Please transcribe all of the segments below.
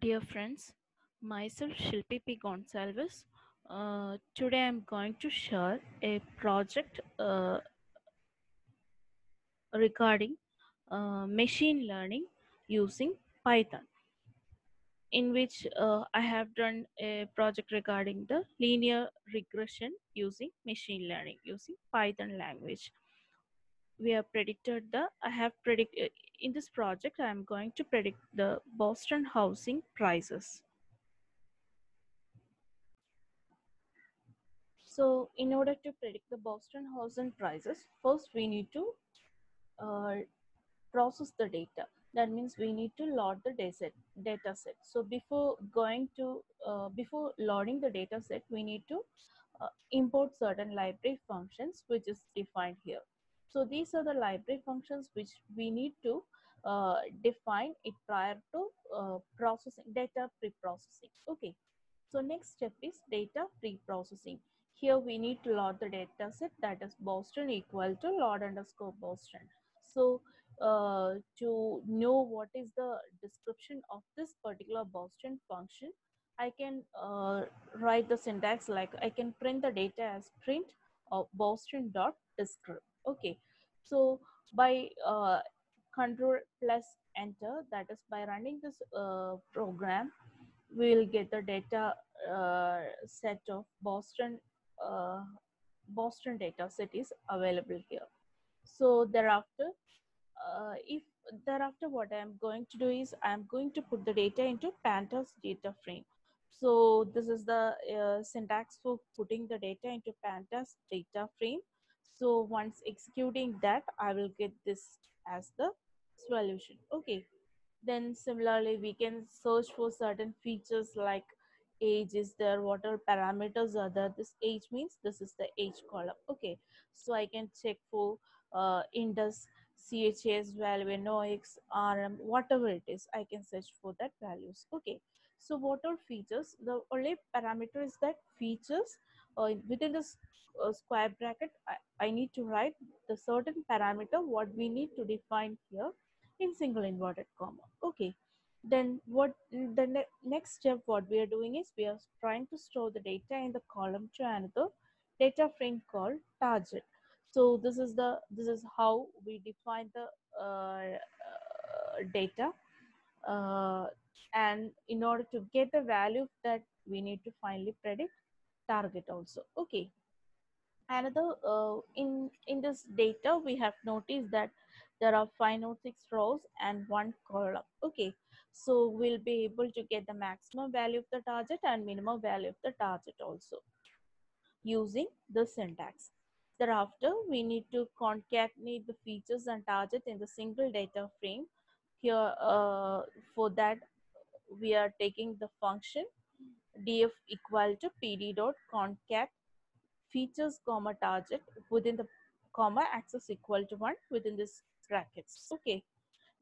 Dear friends, myself Shilpi P. Gonsalves. Today I'm going to share a project regarding machine learning using Python, in which I have done a project regarding the linear regression using machine learning using Python language. We have predicted the I have predicted in this project I am going to predict the Boston housing prices. So, in order to predict the Boston housing prices, first we need to uh, process the data. That means we need to load the data set. So, before loading the data set, we need to import certain library functions which is defined here. So, these are the library functions which we need to define it prior to processing data pre-processing. Okay. So next step is data pre-processing. Here we need to load the data set, that is Boston equal to load underscore Boston. So to know what is the description of this particular Boston function, I can write the syntax like I can print the data as print of Boston dot descript. Okay. So by control plus enter, that is by running this program, we will get the data set of uh, Boston data set is available here. So if thereafter what I am going to do is I am going to put the data into Pandas data frame. So this is the syntax for putting the data into Pandas data frame. So once executing that, I will get this as the solution. Okay. Then similarly, we can search for certain features like age is there, what are parameters are there. This age means this is the age column. Okay, so I can check for Indus, CHS value, NOx, RM, whatever it is, I can search for that values. Okay, so what are features? The only parameter is that features within this square bracket, I need to write the certain parameter what we need to define here in single inverted comma. Okay, then what the next step what we are doing is we are trying to store the data in the column to another data frame called target. So this is how we define the data, uh, and in order to get the value that we need to finally predict target also. Okay, another in this data we have noticed that there are 506 rows and one column. Okay, so we'll be able to get the maximum value of the target and minimum value of the target also using the syntax. Thereafter we need to concatenate the features and target in the single data frame. Here for that we are taking the function df equal to pd dot concat features comma target within the comma axis equal to 1 within this brackets. Okay,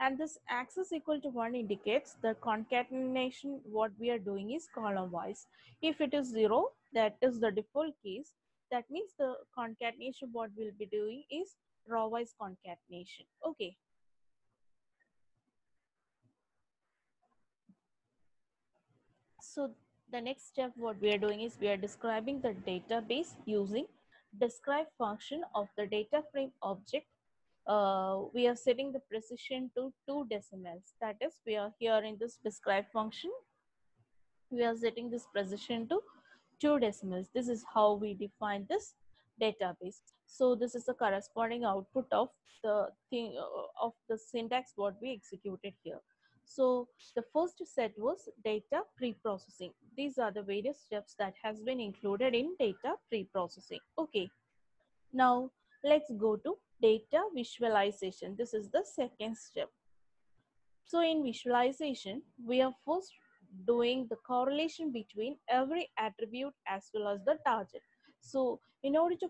and this axis equal to 1 indicates the concatenation what we are doing is column wise. If it is 0, that is the default case. That means the concatenation what we'll be doing is row wise concatenation. Okay, so the next step what we are doing is we are describing the database using describe function of the data frame object. We are setting the precision to 2 decimals. That is, we are here in this describe function, we are setting this precision to 2 decimals. This is how we define this database. So this is the corresponding output of the thing of the syntax what we executed here. So the first set was data pre-processing. These are the various steps that has been included in data pre-processing. Okay. Now let's go to data visualization. This is the second step. So in visualization, we are first doing the correlation between every attribute as well as the target. So in order to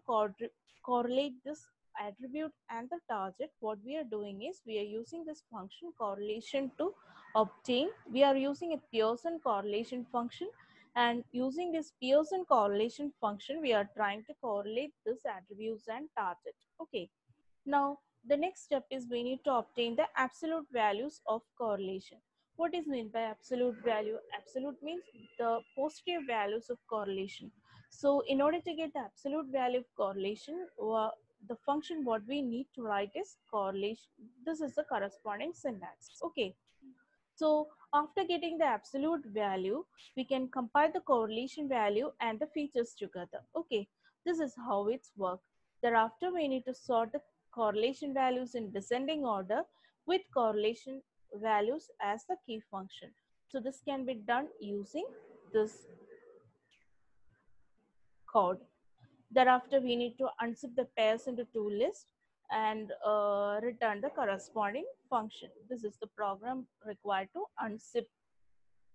correlate this attribute and the target, what we are doing is we are using this function correlation to obtain. We are using a Pearson correlation function, and using this Pearson correlation function, we are trying to correlate this attributes and target. Okay. Now, the next step is we need to obtain the absolute values of correlation. What is meant by absolute value? Absolute means the positive values of correlation. So in order to get the absolute value of correlation, the function what we need to write is correlation. This is the corresponding syntax. Okay. So after getting the absolute value, we can compare the correlation value and the features together. Okay, this is how it's work. Thereafter, we need to sort the correlation values in descending order with correlation values as the key function. So this can be done using this code. Thereafter, we need to unzip the pairs into two lists and return the corresponding function. This is the program required to unzip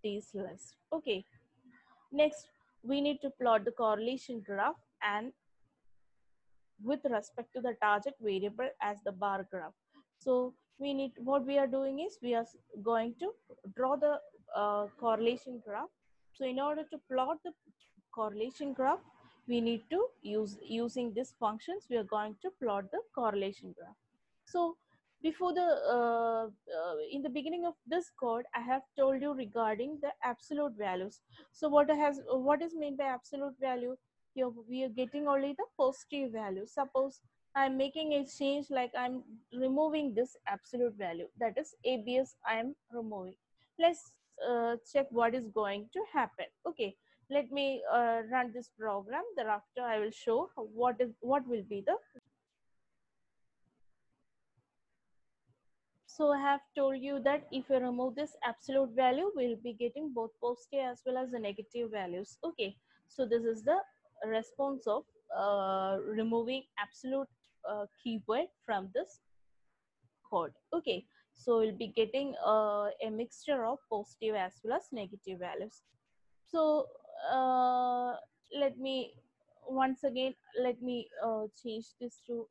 these lists. Okay. Next, we need to plot the correlation graph and with respect to the target variable as the bar graph. So we need, what we are doing is we are going to draw the correlation graph. So in order to plot the correlation graph, we need to using these functions, we are going to plot the correlation graph. So before the in the beginning of this code, I have told you regarding the absolute values. So what is meant by absolute value? Here we are getting only the positive value. Suppose I'm making a change, like I'm removing this absolute value, that is ABS I am removing. Let's check what is going to happen. Okay, let me run this program. Thereafter I will show what will be the. So I have told you that if you remove this absolute value, we'll be getting both positive as well as the negative values. Okay, so this is the response of removing absolute keyword from this code. Okay, so we'll be getting a mixture of positive as well as negative values. So let me once again, let me change this to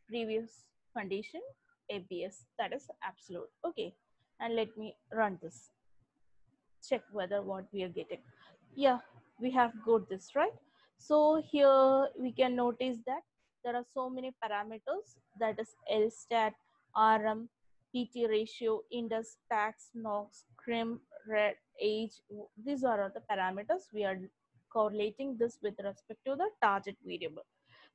previous condition, ABS, that is absolute. Okay, and let me run this, check whether what we are getting. Yeah, we have got this, right? So here we can notice that there are so many parameters, that is LSTAT, RM, PT ratio, index, tax, NOx, CRIM, red, age. These are the parameters. We are correlating this with respect to the target variable.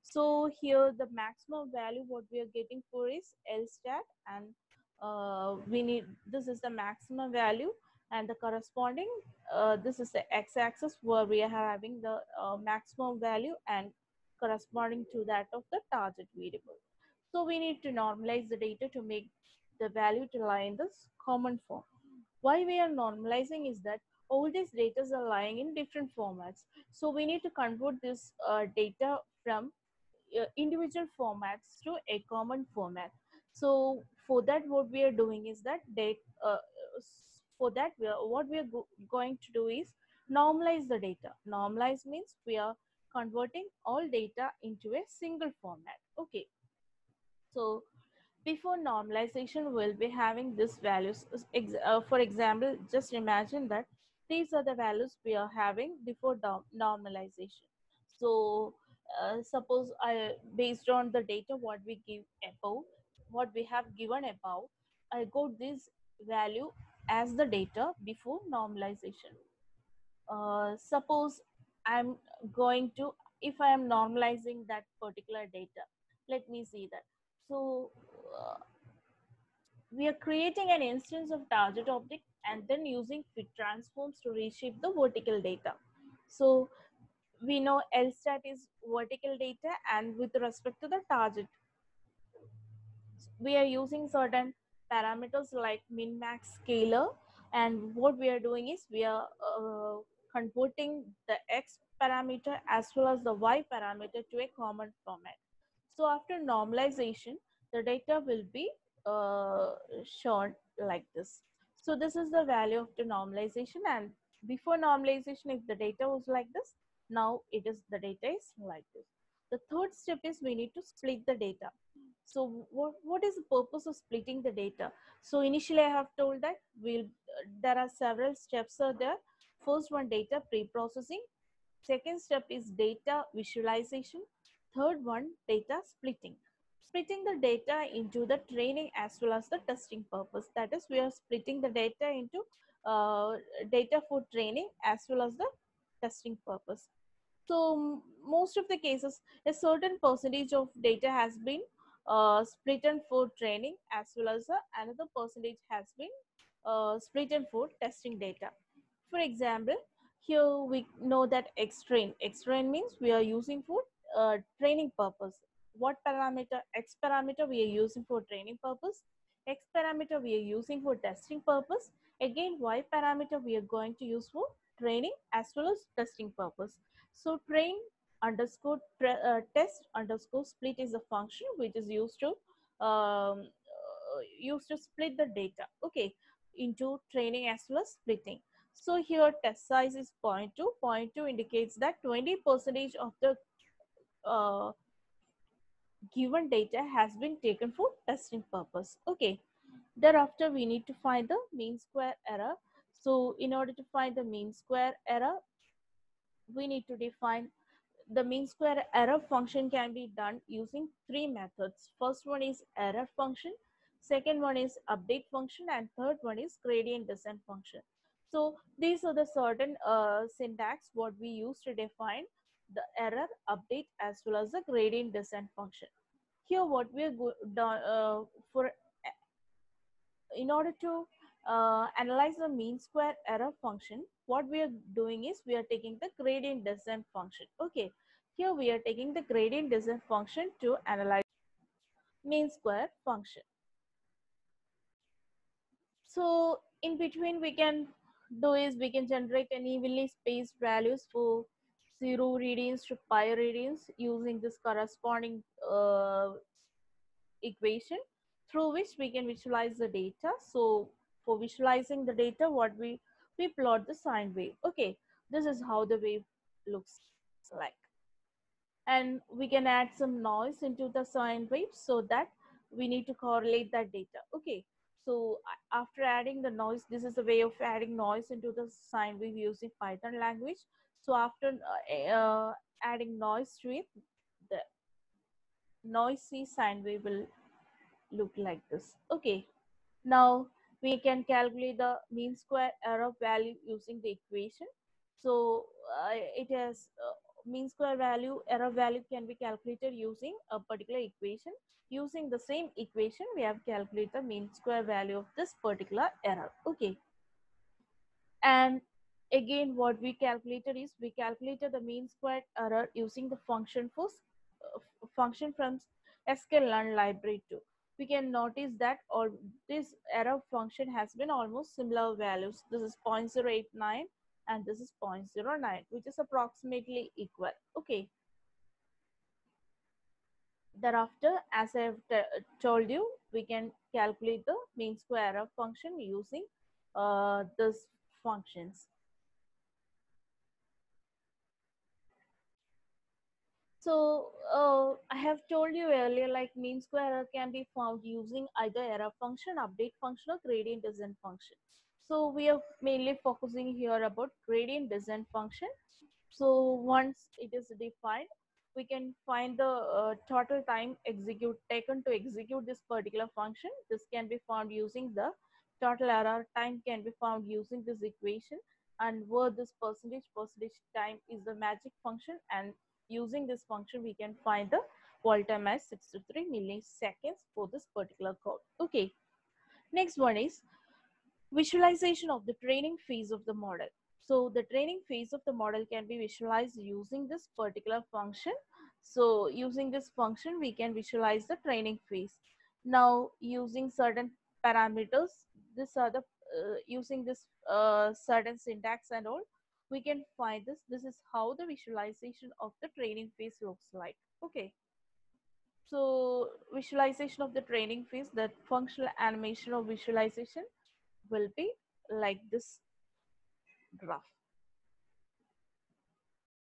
So here the maximum value what we are getting for is LSTAT, and we need, this is the maximum value, and the corresponding this is the x-axis where we are having the maximum value and corresponding to that of the target variable. So we need to normalize the data to make the value to lie in this common form. Why we are normalizing is that all these data are lying in different formats. So we need to convert this data from individual formats to a common format. So for that, what we are doing is that for that what we are going to do is normalize the data. Normalize means we are converting all data into a single format. Okay, so before normalization, we'll be having these values. For example, just imagine that these are the values we are having before normalization. So suppose based on the data what we give above, what we have given above, I got this value as the data before normalization. Suppose I'm going to, if I am normalizing that particular data, let me see that. So we are creating an instance of target object and then using fit transforms to reshape the vertical data. So we know LSTAT is vertical data, and with respect to the target, we are using certain parameters like min max scalar, and what we are doing is we are converting the x parameter as well as the y parameter to a common format. So after normalization, the data will be shown like this. So this is the value of the normalization, and before normalization, if the data was like this, now it is, the data is like this. The third step is we need to split the data. So what is the purpose of splitting the data? So initially I have told that there are several steps are there. First one, data pre-processing. Second step is data visualization. Third one, data splitting. splitting the data into the training as well as the testing purpose. That is, we are splitting the data into data for training as well as the testing purpose. So most of the cases, a certain percentage of data has been split for training as well as another percentage has been split for testing data. For example, here we know that X-train. X-train means we are using for training purpose. What parameter? X parameter we are using for training purpose. X parameter we are using for testing purpose. Again, Y parameter we are going to use for training as well as testing purpose. So train underscore test underscore split is a function which is used to split the data, okay, into training as well as splitting. So here test size is 0.2. 0.2 indicates that 20% of the uh, given data has been taken for testing purpose. Okay. Thereafter, we need to find the mean square error. So in order to find the mean square error, we need to define the mean square error function can be done using three methods. First one is error function, second one is update function, and third one is gradient descent function. So these are the certain syntax what we use to define the error, update as well as the gradient descent function. Here what we are for in order to analyze the mean square error function, what we are doing is we are taking the gradient descent function. Okay, here we are taking the gradient descent function to analyze mean square function. So in between we can do is we can generate an evenly spaced values for 0 readings to pi readings using this corresponding equation through which we can visualize the data. So for visualizing the data, what we plot the sine wave. Okay, this is how the wave looks like, and we can add some noise into the sine wave so that we need to correlate that data. Okay, so after adding the noise, this is a way of adding noise into the sine wave using Python language. So after adding noise to it, the noisy sine wave will look like this. Okay, now we can calculate the mean square error value using the equation. So it has mean square value error value can be calculated using a particular equation. Using the same equation, we have calculated the mean square value of this particular error. Okay, and again what we calculated is we calculated the mean squared error using the function for function from sklearn library 2. We can notice that all this error function has been almost similar values. This is 0.089 and this is 0.09, which is approximately equal. Okay, thereafter, as I have told you, we can calculate the mean square error function using this functions. So I have told you earlier, like mean square error can be found using either error function, update function, or gradient descent function. So we are mainly focusing here about gradient descent function. So once it is defined, we can find the total time taken to execute this particular function. This can be found using the total error time can be found using this equation, and where this percentage time is the magic function, and using this function we can find the wall time as 63 milliseconds for this particular code. Okay, next one is visualization of the training phase of the model. So the training phase of the model can be visualized using this particular function. So using this function, we can visualize the training phase. Now using certain parameters, this are the using this certain syntax and all, we can find this. This is how the visualization of the training phase looks like. Okay. So visualization of the training phase, that functional animation of visualization will be like this graph.